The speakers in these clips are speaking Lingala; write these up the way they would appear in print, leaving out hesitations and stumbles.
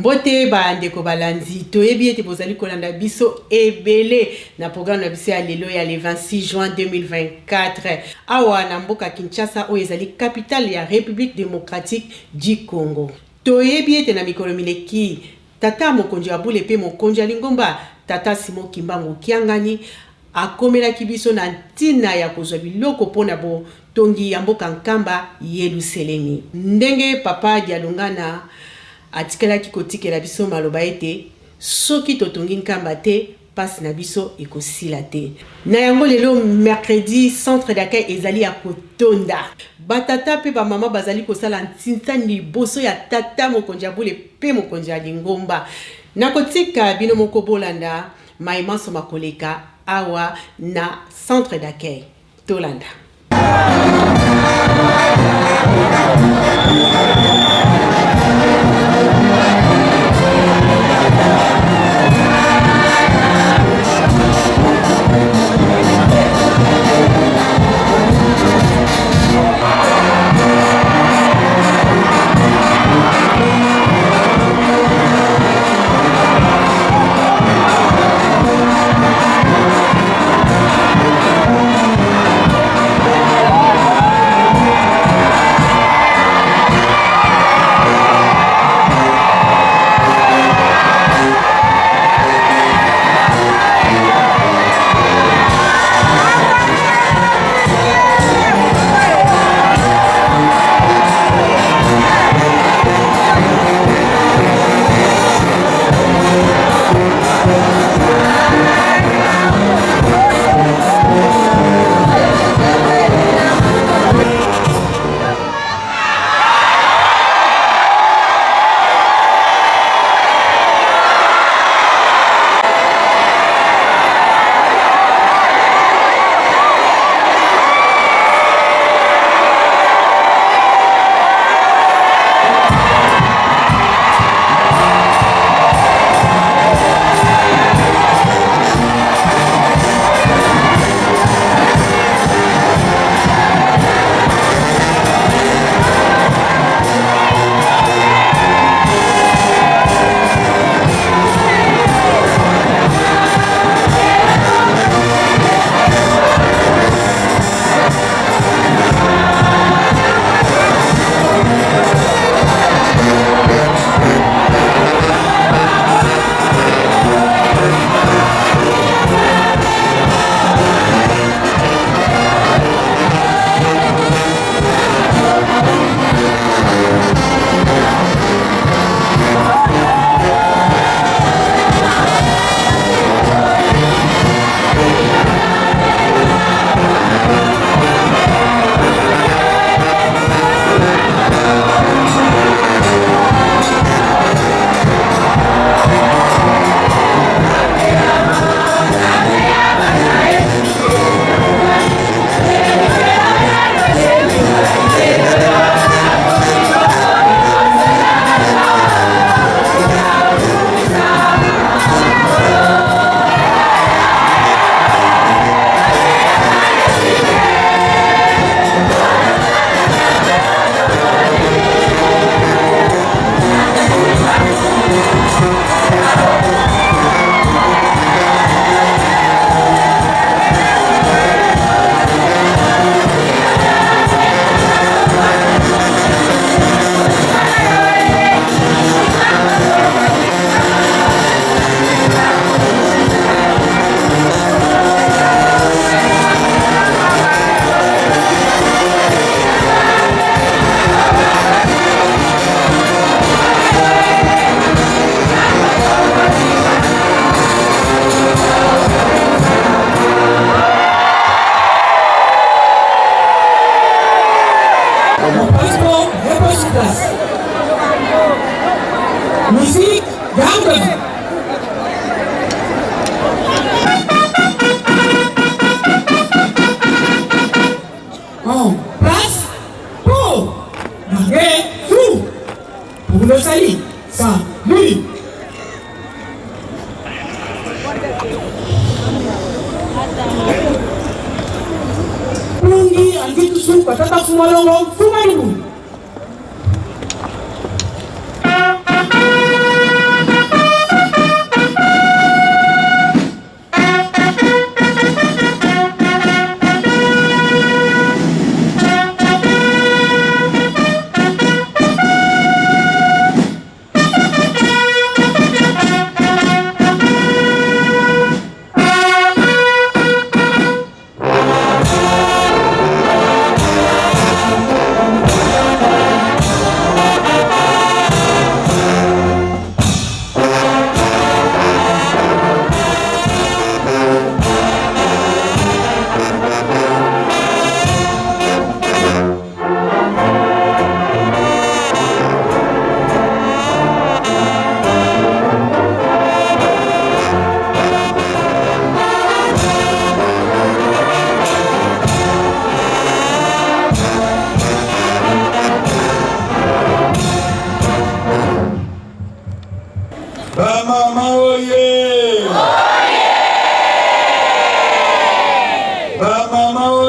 Mbote bandeko balanzi toyebi ete bozali kolanda biso ebele na programme na biso ya lelo ya le 26 juin 2024 awa na mboka Kinshasa oyo ezali capitale ya République démocratique du Congo. Toyebi ete na mikolo mileki tata mokonzi ya bule pe mokonzi ya Lingomba tata Simon Kimbangu Kiangani akomelaki biso na ntina ya kozwa biloko pona bo tongi ya mboka Nkamba Yelusalemi. Ndenge papa Dialungana atikelaki kotikela biso maloba ete soki totongi Nkamba te pasi na biso ekosila te. Na yango lelo mercredi centre d'accueil ezali ya kotonda. Batata pe ba mama bazali kosala ntinta liboso ya tata mokonzi ya bule pe mokonzi ya Lingomba. Na kotika bino moko bolanda Maimanso Makoleka awa na centre d'accueil Tolanda. Musique, garde. En place pour marquer sous pour le salut. Ça, lui. Pungi angitu su patata fumalongo fumalungu.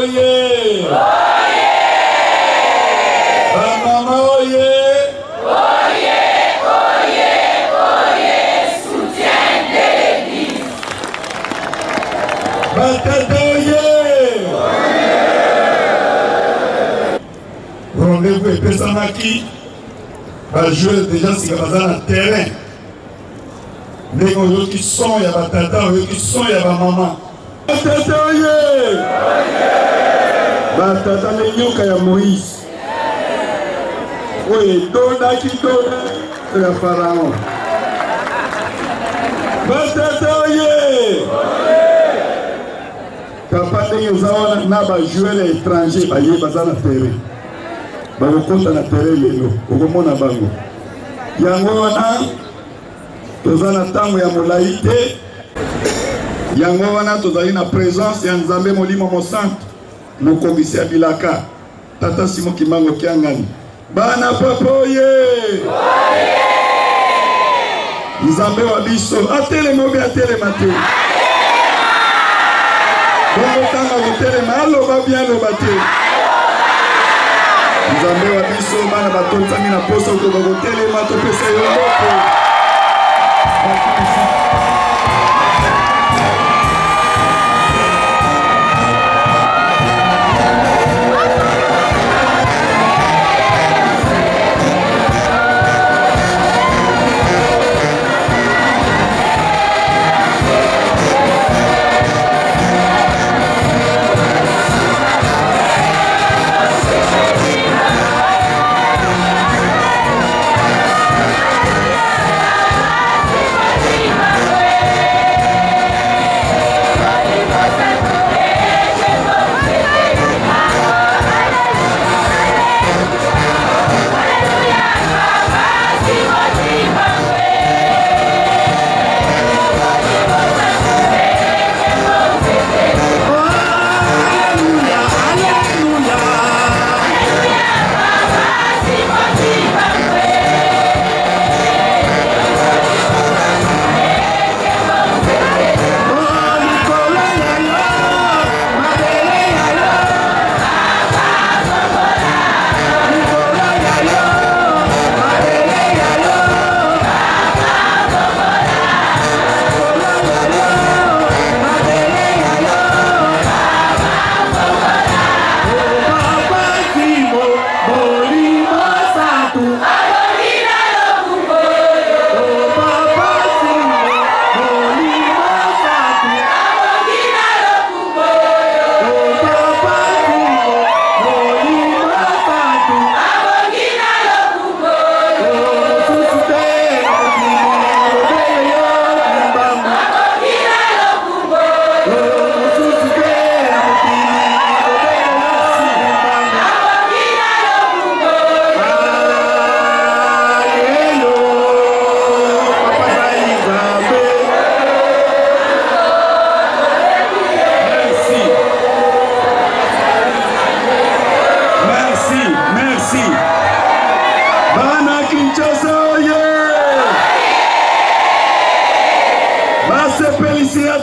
oye! Bamama oye! Soutien de l'église! Batata oye! Rendez-vous epesamaki bajoueur déjà sika baza na terrain ndenge oyoki son ya batata oyoki son ya bamama. Batata oye! Batata nde nyoka ya Moïse oyo etondaki tona ya Pharaon. Batata oye! Papa ndenge eza wana na bajoueur ya étranger baye baza na terrain bakokota na terrain lelo okomona bango yango wana toza na ntango ya molai te. Yango wana tozali na présence ya Nzambe Molimo Mosantu mokongisi ya bilaka Tata Simon Kimbangu Kiangani. Bana papa oye! Nzambe wa biso atelema obe atelema te bongo tanga kotelema aloba bien aloba te. Nzambe wa biso bana batonzami na posa okoka kotelema topesa yo moko.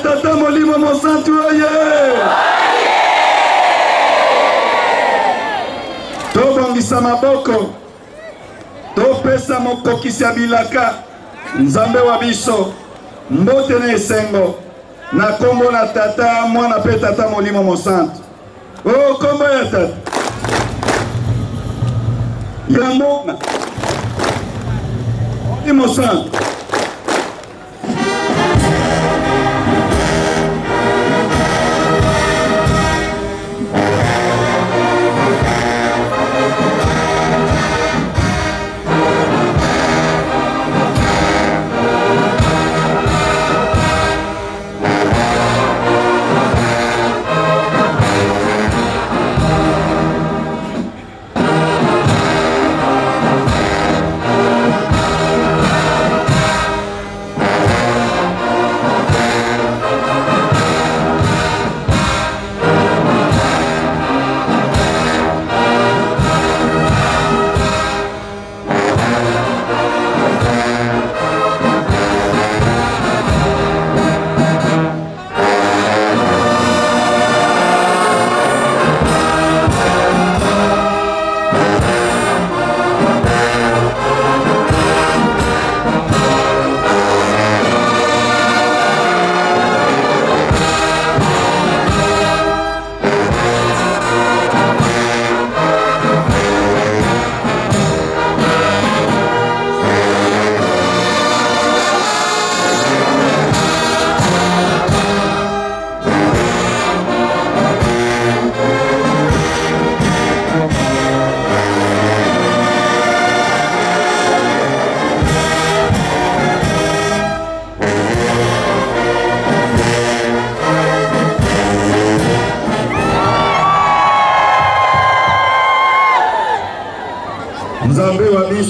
Tata Molimo Mosantu oye! Tobongisa maboko topesa mokokisi ya bilaka Nzambe wa biso mbote na esengo na kombo na tata mwana pe Tata Molimo Mosantu. Oh kombo ya tata ya mona Molimo Mosantu.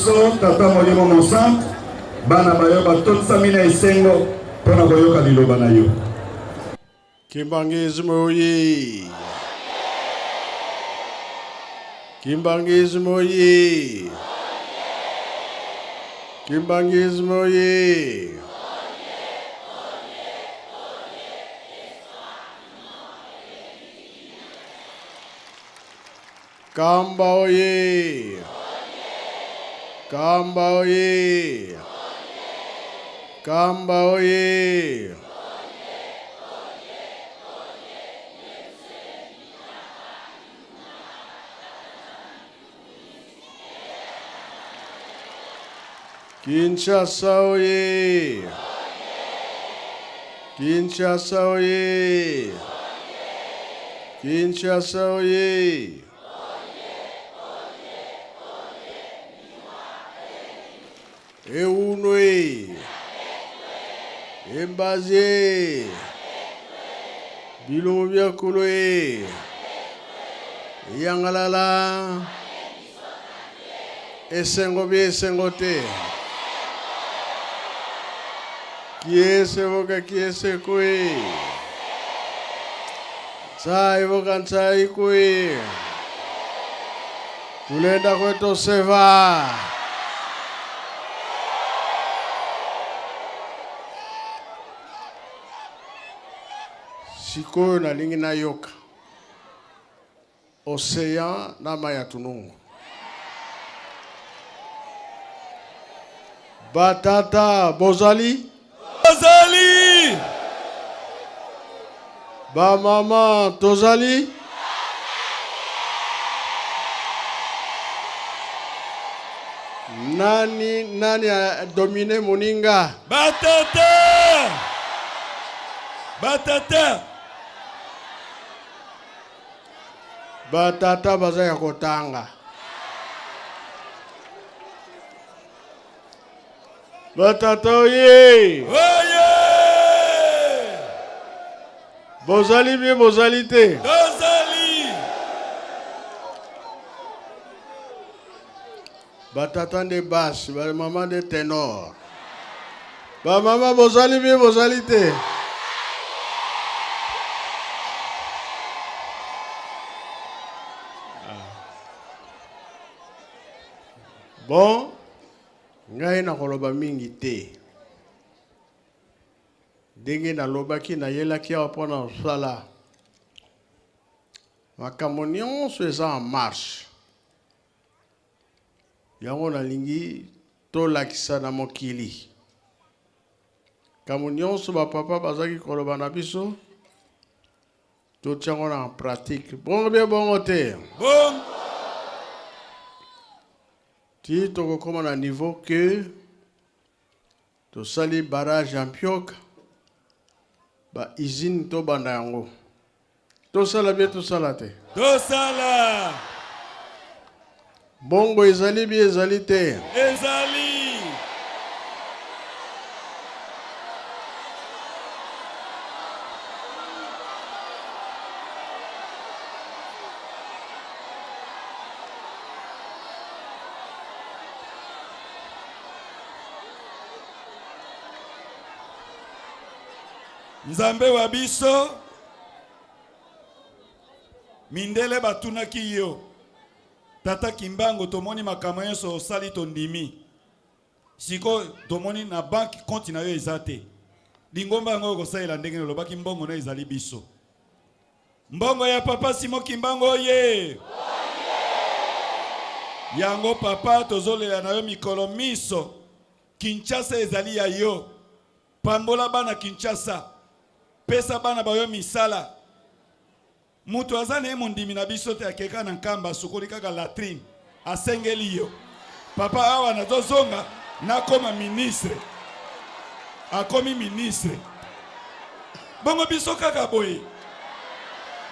biso tata molimo mosantu bana bayo batotisa mina esengo mpona koyoka liloba na yo. Kimbangisme oye! Kimbangisme oye! Kimbangisme oye! Kamba oye! Kamba oye! Kamba oye! Kinshasa oye! Kinshasa oye! Kinshasa oye! Eunwe! Embazie! Bilongo biakolo e! Yangalala! Esengo bi esengo te! Kiese voka kiese kwe. Sai voka nsai kwe. Tulenda kwetu seva. Sikoyo na lingi na yoka. Ocean na maya tunungu. Batata bozali. Tozali! Ba mama tozali? Nani a dominé moninga? Batata! Batata! Batata baza ya kotanga. Batata oye! Oye! Bozali bien bozali te. Tozali! Batata de basse, ba maman de ténor. Ba maman bozali bien bozali te. Bon, ngai na koloba mingi te. Ndenge na lobaki na yelaki awa mpona kosala makambo nyonso eza en marche. Yango nalingi tolakisa na mokili. Makambo nyonso bapapa bazaki koloba na biso totiango na pratique. Bongo bien bongo te. Bon! Ti tokokoma na niveau que tosali barrage en Pioka. Ba usine to banda yango. Tosala bien tosala te. Tosala! Bongo ezali bien ezali te. Ezali! Nzambe wa biso mindele batunaki yo tata Kimbango tomoni makambo nyonso osali tondimi siko tomoni na banki konti na yo ezate lingomba yango kosalela ndenge lobaki mbongo na ezali biso mbongo ya papa Simo Kimbango oye yango papa tozolela na yo mikolo miso Kinshasa ezali ya yo pambola bana Kinshasa pesa bana bayo misala mutu azane mondimi na biso te akeka na nkamba sokoli kaka latrine asengeli yo papa awa na tozonga nakoma ministre akomi ministre bongo biso kaka boye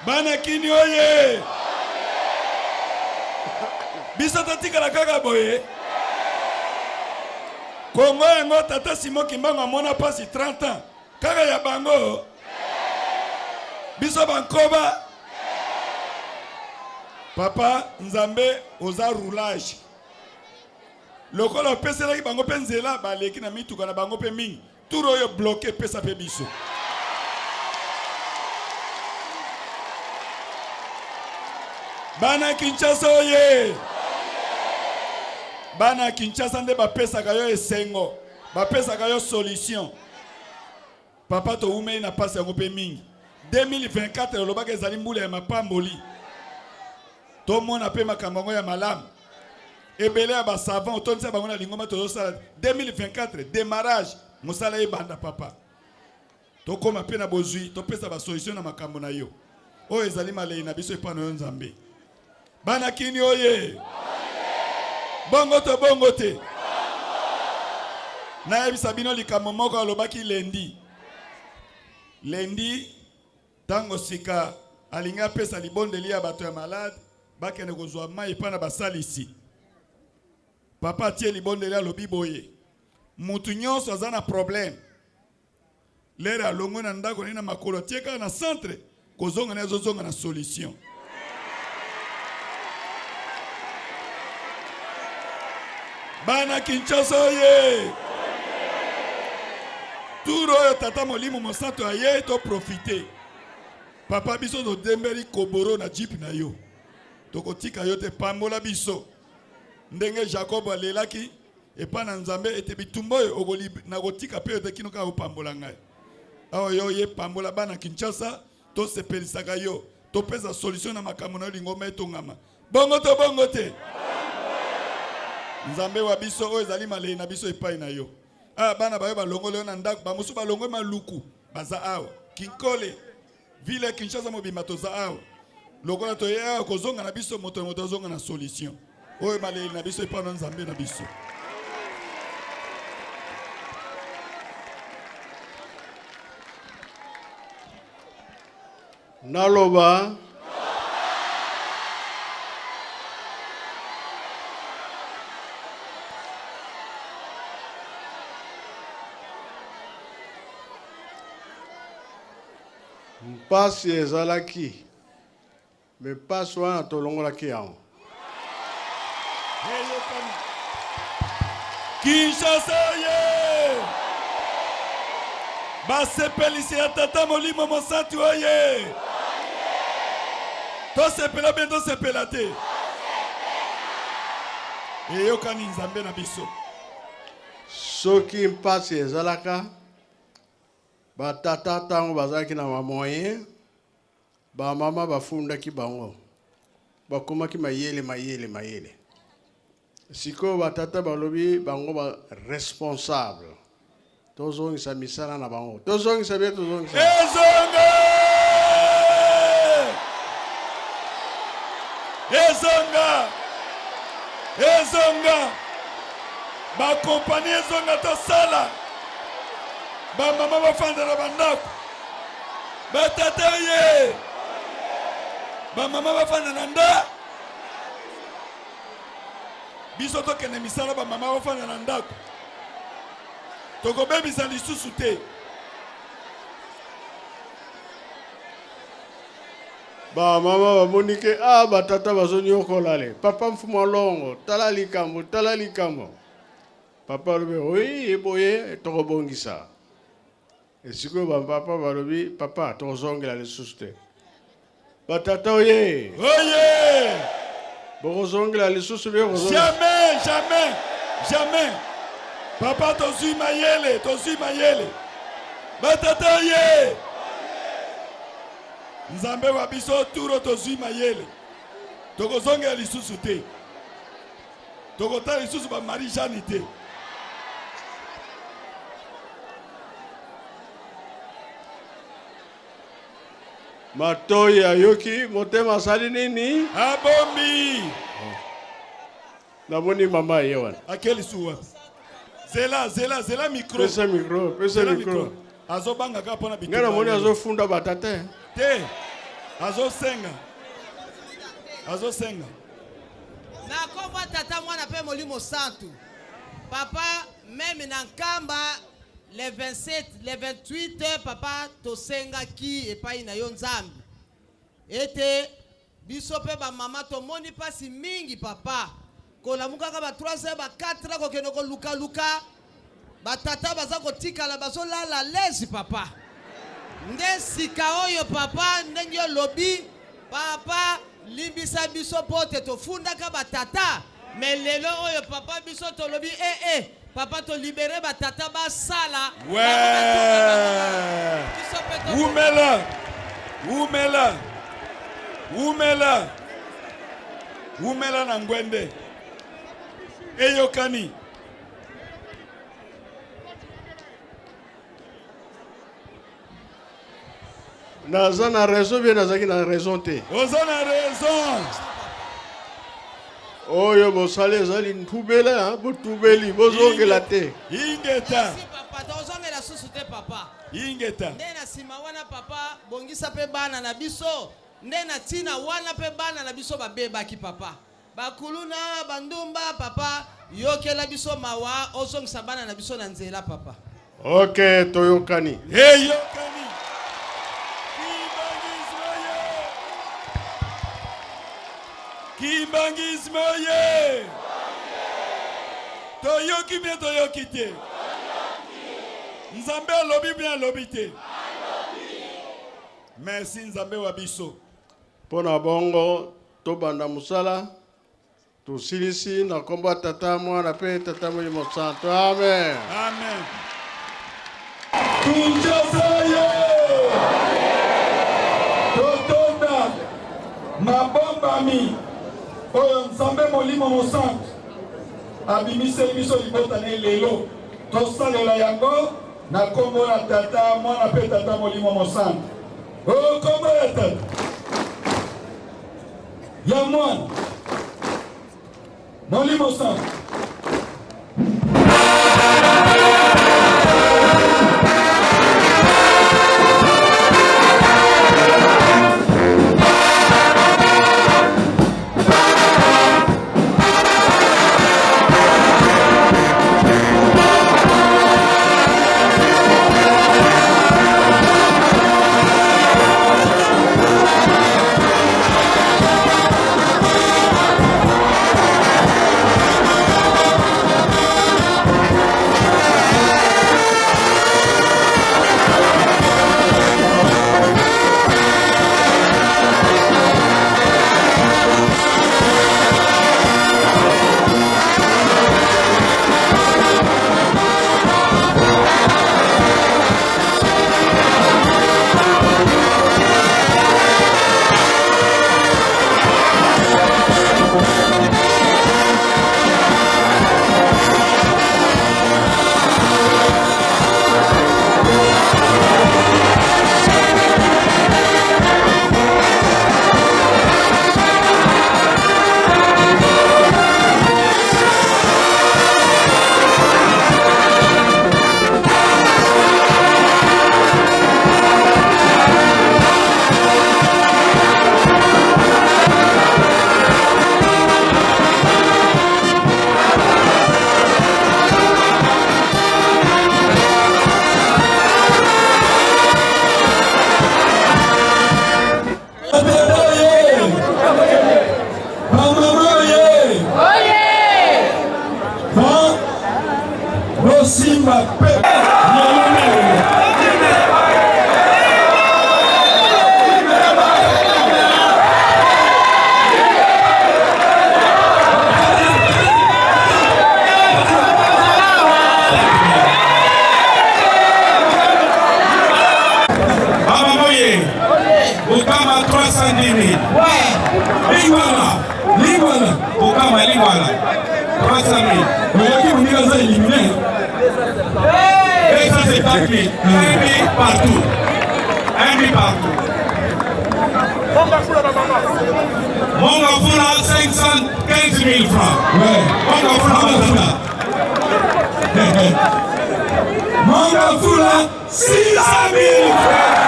bana kini oye biso tatikala kaka boye Kongo yango tata Simo Kimbango amona pasi 30 ans kaka ya bango biso bankoba papa Nzambe oza roulage lokola peselaki bango pe nzela baleki na mituka na bango pe mingi tout oyo bloqué pesa pe biso. Bana Kinshasa oye! Bana Kinshasa nde bapesaka yo esengo, bapesaka yo solution. Papa to ume na pasi yango pe mingi. 2024 lobaka ezali mbula ya mapamboli. To mona pe makambo ya malamu. Ebele ya basavant otonisa bango na lingoma tozosala 2024 démarrage mosala ebanda papa. To koma pe na bozui, to pesa ba solution na makambo na yo. O ezali malei na biso epano yo Nzambe. Bana kini oye. Bongo to bongo te. Na ebisa bino likambo moko alobaki lendi. Lendi tango sika alinga pesa libondeli ya bato ya malade bakene kozwa mai pana basalisi. Papa tie libondeli alobi boye. Mutu nyonso aza na problème. Lera alongo na ndako na makolo tieka na centre kozonga na zozonga na solution. Bana Kinshasa oye! Turo yo tata molimo mosanto aye to profiter. Papa biso do dembeli koboro na jeep na yo. Toko tika yo te pambola biso. Ndenge Jacob alelaki epa na Nzambe ete bitumbo yo ogoli na gotika pe yo te kinoka opambola ngai. Awa yo ye pambola bana Kinshasa to sepelisaka yo. To pesa solution na makambo na lingoma etongama. Bongo to bongo te. Nzambe wa biso oyo ezali malei na biso epai na yo. Ah bana bayo balongo leo na ndako ba musu balongo maluku baza awa. Kinkole ville Kinshasa mobimba toza awa. Lokola to ya kozonga na biso moto zonga na solution. Oyo malei na biso epai na Nzambe na biso. Naloba mpasi ezalaki me pasi wana tolongolaki yango. Kinshasa ye! Basepelisi ya tata molimo mosantu oye! Tosepela bien tosepela te. Eyokani Nzambe na biso. Soki mpasi ezalaka batata tango bazalaki na mamoyen ba mama bafundaki bango bakomaki mayele siko batata balobi bango ba responsable tozongisa misala na bango tozongisa ezonga ba compagnie ezonga to sala ba mama bafanda na bandako ba tata ye ba mama bafanda na nda biso to kene misala ba mama bafanda na ndako toko bebisa lisusu te ba mama bamonike batata bazonyokola le papa mfumo longo tala likambo papa lobe oyi eboye tokobongisa esiko ba papa balobi papa tozongela lisusu te batata oye bokozongela lisusu be jamais papa tozui mayele batata oye Nzambe wa biso turo tozui mayele tokozongela lisusu te tokotala lisusu ba Marie Jeanne te. Matoyi ayoki motema sali nini? Abombi. Namoni mama yewan. Akeli suwa. Zela micro. Pesa micro. Azo banga ka pona bitu. Ngana moni azo funda batate. Te. Azo senga. Na komba tata mwana pe molimo santu. Papa même na nkamba le 27, le 28, papa tosenga ki epai na yo Nzambe. Ete biso pe ba mama to moni pasi mingi papa. kolamuka ka ba 3h ba 4h ko keno ko luka batata baza kotikala bazolala lezi papa nde sika oyo papa ndenge lobi papa limbisa biso pote tofundaka batata mais lelo oyo papa biso to lobi papa to libérer batata basala ouais umela na ngwende eyokani naza na raison bien nazaki na raison te oza na raison oyo bosali ezali ntubela botubeli bozongela te ingeta papa tozongela susu te papa ingeta nde na sima wana papa bongisa pe bana na biso nde na tina wana pe bana na biso babebaki papa bakuluna bandumba papa yokela biso mawa ozongisa bana na biso na nzela papa ok toyokani eyokani Kimbangisme ye toyoki bien toyoki te Nzambe alobi bien alobi te merci Nzambe wa biso pona bongo tobanda musala tosilisi na kombo tata mwana pe tata Molimo Santo amen amen Kinshasa ye totonda mabombami oyo Nzambe Molimo Santo abimise biso libota ne lelo tosalela yango na kombo na tata mwana pe tata Molimo Santo o kombo ya tata ya mwana Molimo Santo Simba pe Ukama 310,000. Lingwala. Ukama lingwala. 300,000. Oyoki munika za éliminé. Et ça c'est parti. Un but partout. Monga Fula 515,000 francs. Ouais. Monga Fula. Monga Fula 600,000 francs.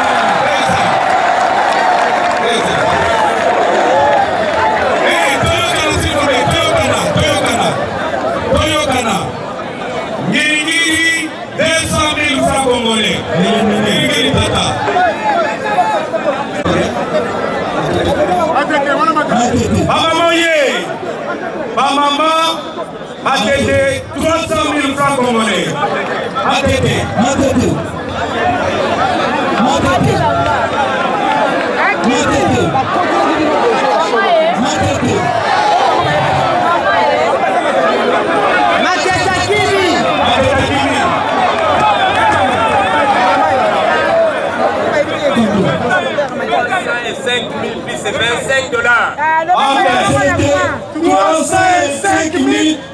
Ngiri 200,000 francs congolais. Ngiri tata. Baba moye. Baba mama Matete, 300 000 francs congolais. Matete. Matete. Matete. C'est 25 $. 305 000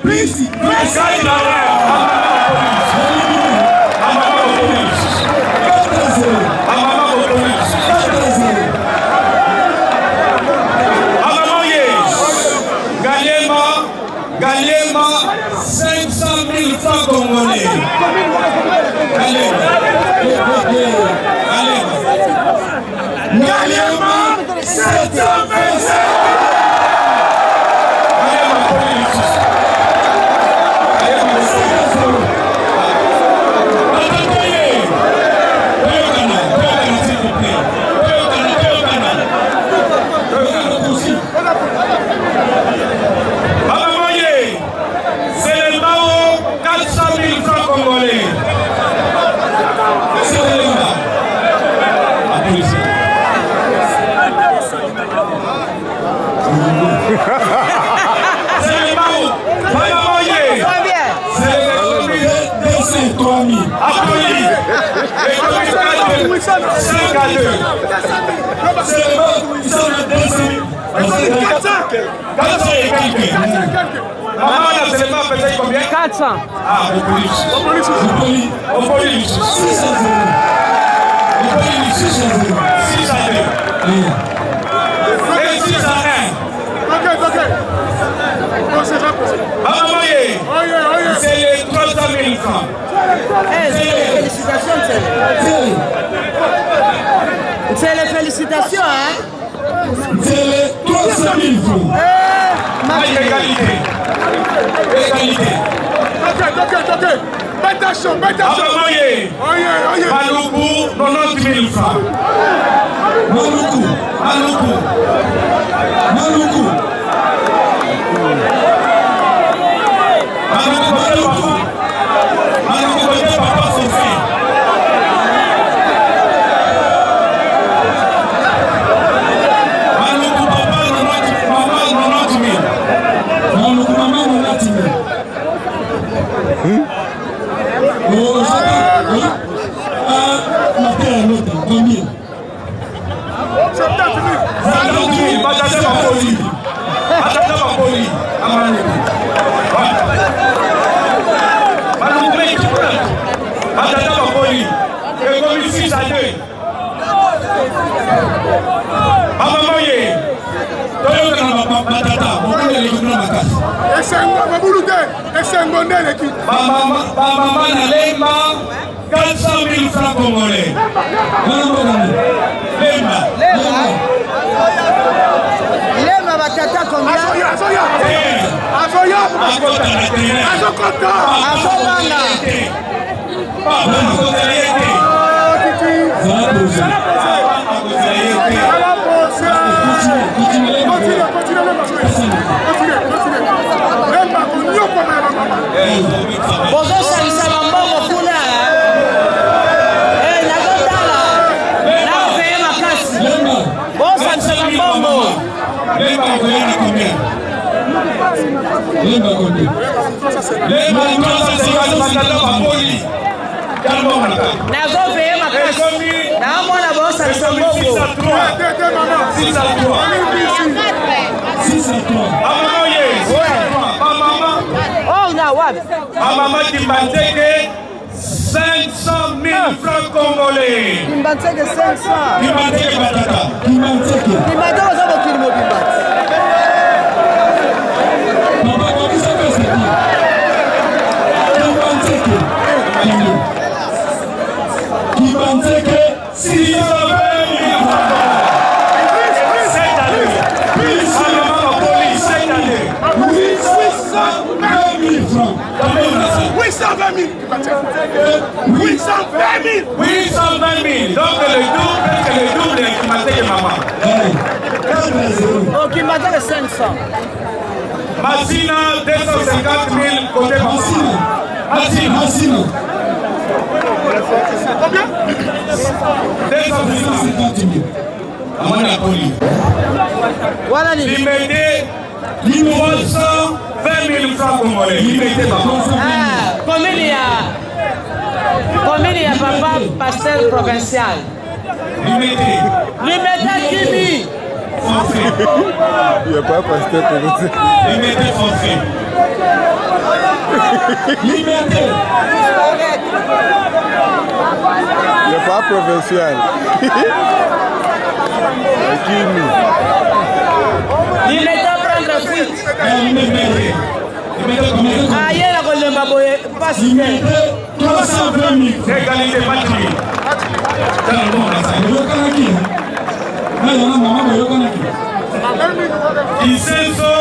plus 25 $. Galema, 500 000 francs congolais. Galema, 725. C'est les 300 000 francs. Félicitations, c'est les félicitations, hein? C'est les 300 000 francs. Égalité. Égalité. Ok. Attention. Maloukou, 90 000 francs. Maloukou. Papa Sophie. Maloukou papa, 90 000. Maloukou maman, 90 000. Oh, ma terre, l'autre, combien? 70 000. Maman Lemba, 400 000 francs congolais. Lema batata combien? Bonjour, salisa mambongo kuna. Nakotala. Naopeye makasi. Bon, salisa mambongo. Nazopeye makasi. Naomona bon, salisa mambongo. 6 à 3. Oh, na wapi? Maman Kimbanteke, 500 000 francs congolais. Kimbanteke 500. Kimbanteke Batata. Kimbanteke. Kimbanteke ozobo kilimo Kimbanteke. Papa, comment ça fait ça? Kimbanteke. 620 000 francs. Cette année. Maman police, cette année. 820 000 francs. 820 000. 820 000. 820 000. Donc presque le double de Kimbanteke maman. 4 à 0. Oh, Kimbanteke 500. Massina, 250 000 côté Massina. Combien? 250 000. Amona Poli. Voilà les Limité 320 000 francs congolais. Limité combien il y a papa pasteur provincial? Limité. Limité 10 000. Forfait. Il n'y a pas pasteur provincial. Limité forfait. Liberté. Il n'y a pas provincial. Limité prendre fuite. Limité combien? Ah, il y a la colombe pas si bien. 320 000. Égalité matchée. Consenso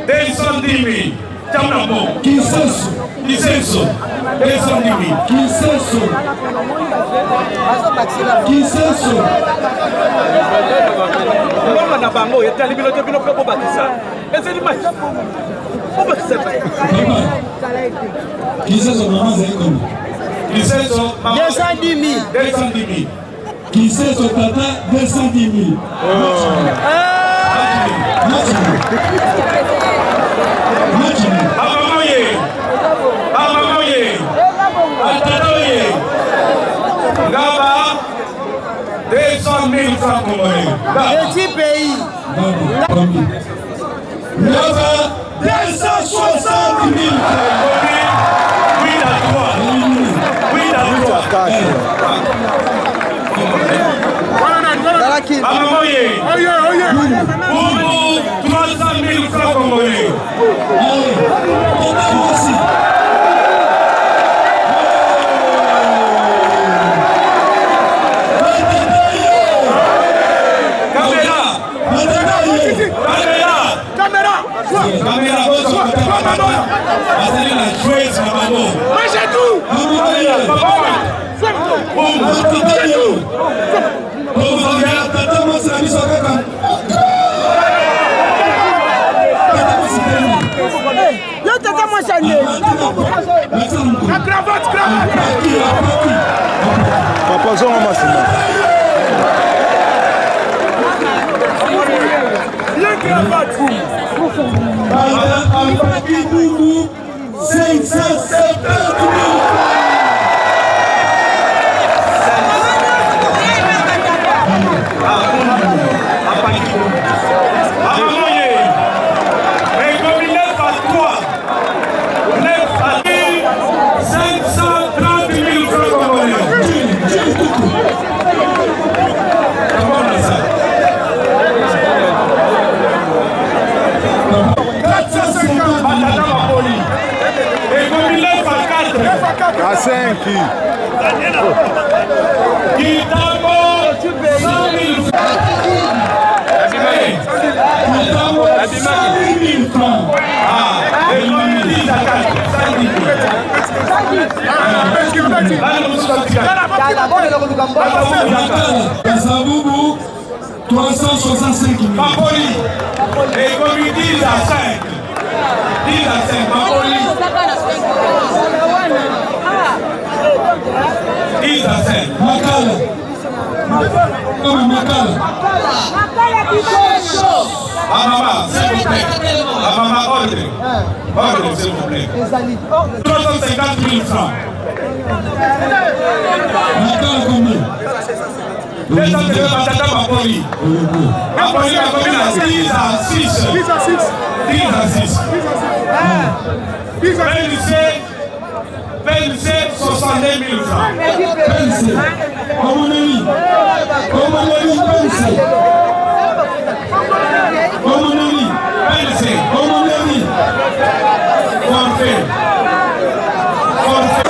210 000. Chamnabo. Consenso 210 000. Ngoma na bango etali bino te bino po bakisa. Ezeli match. Po bakisa. Consenso maman c'est comme. Consenso 210 000. 210 000. Consenso tata 210 000. Gaba 200 000 francs congolais. Petit pays. Gaba 260 000. Oui, d'accord. Oui, d'accord. Amamoye. Pour 300 000 francs congolais. Papa Zonga Massina. Boubou 570 À 5 qui? Kitamo 100 000 francs. Kasaboubou 365 000. Mapoli. Et comme ils disent à 5. 10 à 5. Mapoli. 10 à 5. Makala. Makala. Amama, s'il vous plaît. Amama, ordre. Ordre, s'il vous plaît. 350 000 francs. Makala combien? 200 000 Matata Mapoli. Mapoli a combien? 10 à 6. 10 à 6. 10 à 6. 27 62 000 francs. 27. Omoneli. Omoneli 27. Omoneli. 27. Omoneli. Forfait. Forfait.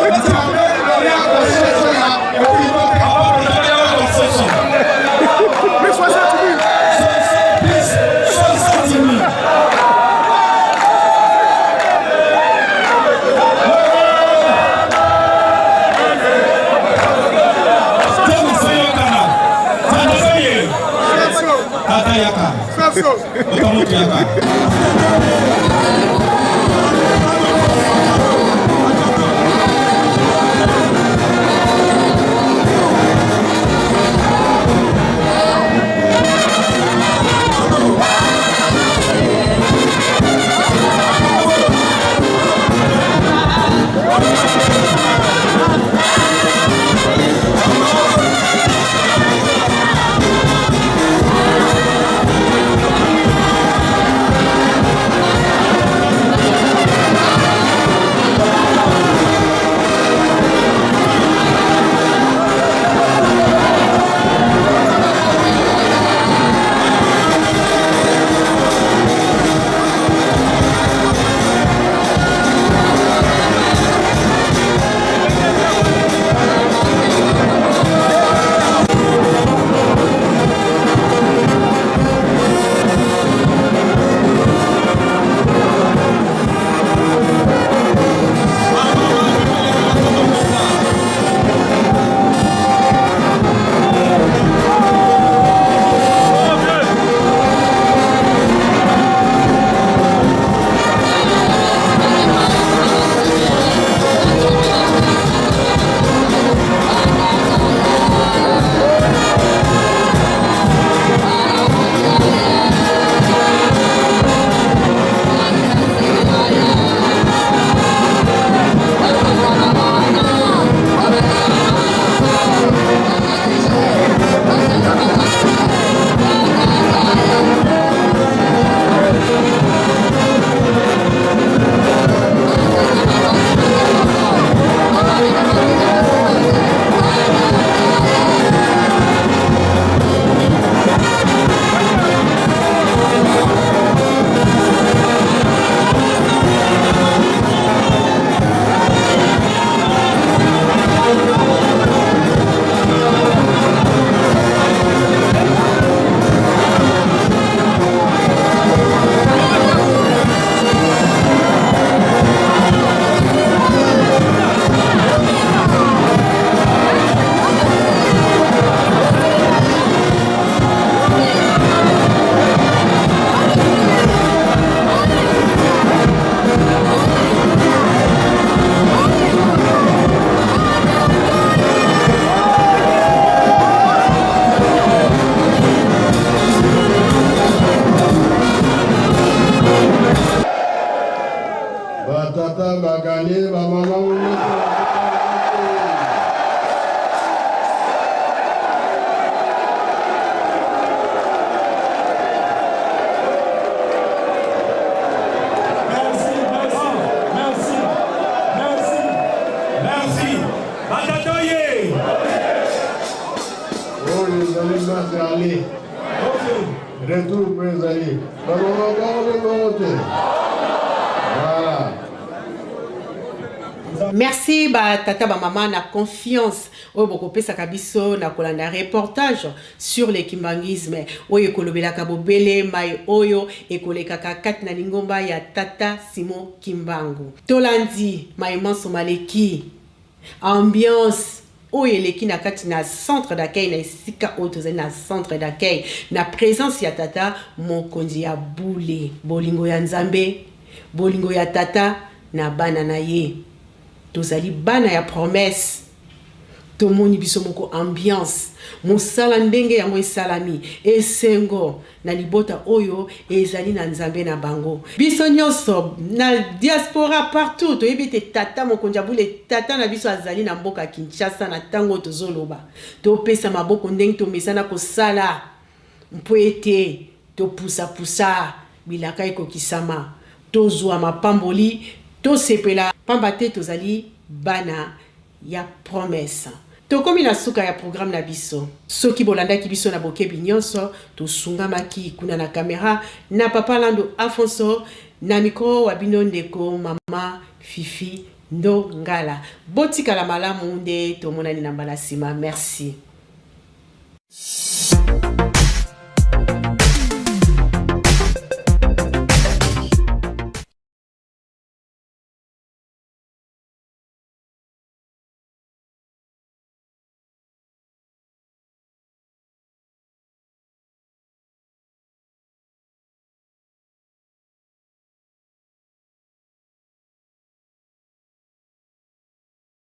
batata bagane bamama. Retour président. Voilà. Merci tata maman na confiance oyo bokopesaka biso na kolanda reportage sur le kimbangisme oyo ekolobelaka bobele mai oyo ekolekaka kati na lingomba ya tata Simon Kimbangu. Tolandi mai manso maleki ambiance oyo eleki na kati na centre d'accueil na esika oyo tozali na centre d'accueil na présence ya tata mokonzi ya bule bolingo ya nzambe bolingo ya tata na bana na ye tozali bana ya promesse tomoni biso moko ambiance mosala ndenge yango esalami esengo na libota oyo ezali na nzambe na bango biso nyonso na diaspora partout toyebi te tata mokonzi ya bule tata na biso azali na mboka Kinshasa na tango tozoloba topesa maboko ndenge tomesana kosala mpo ete topusa bilaka ekokisama tozwa mapamboli tosepela pamba te tozali bana ya promesse. Tokomi na suka ya programme na biso. Soki bolandaki biso na bokebi nyonso, tosungamaki kuna na kamera na papa Lando Afonso na mikro wa bino ndeko mama Fifi Ndongala. Botikala malamu nde tomonani na mbala sima. Merci.